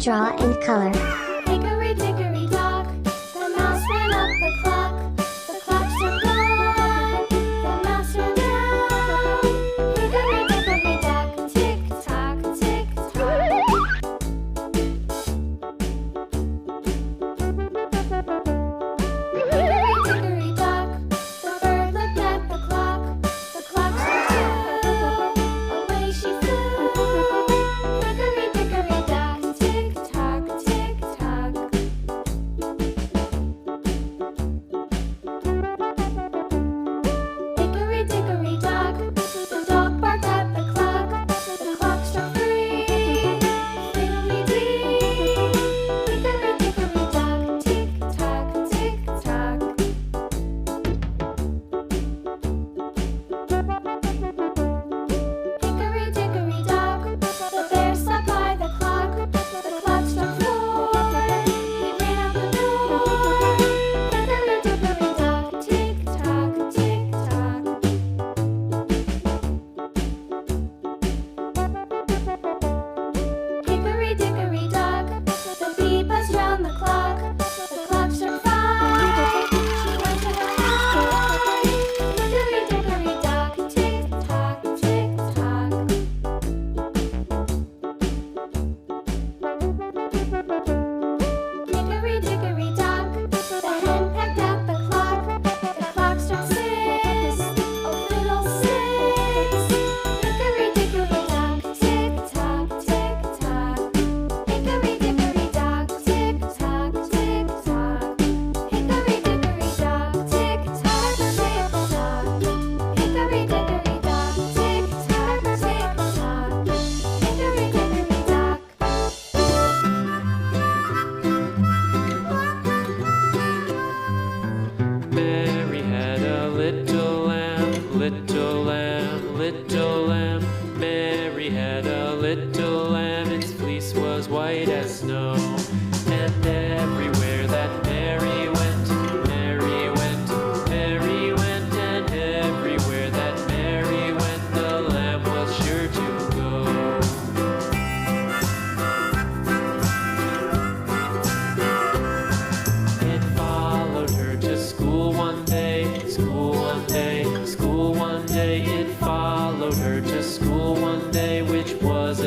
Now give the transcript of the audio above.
draw and color. Hickory dickory dock, the mouse ran up the clock. The clock struck one, the mouse ran down. Hickory dickory dock, tick tock, tick tock. Hickory dickory dock, the bird looked at the clock. The clock struck two, away she flew. Hickory dickory dock, tick tock, tick tock. Hickory dickory dock, the dog barked at the clock. The clock struck three, fiddly-dee. Hickory dickory dock, tick tock, tick tock. Hickory dickory dock, the bear sat by the clock. The clock struck four, he ran out the door. Hickory dickory dock, tick tock, tick tock. Hickory dickory dock, the bee buzzed round the clock. The clock struck five, she went to her hive. Hickory dickory dock, tick tock, tick tock. Hickory dickory dock, the hen pecked at the clock. The clock struck six, oh fiddlesticks. Hickory dickory dock, tick tock, tick tock. Hickory dickory dock, tick tock, tick tock. Hickory dickory dock, tick tock, tick tock. Hickory dickory dock, tick tock, tick tock. Hickory dickory dock. Mary had a little lamb, little lamb, little lamb. Mary had a little lamb, its fleece was white as snow.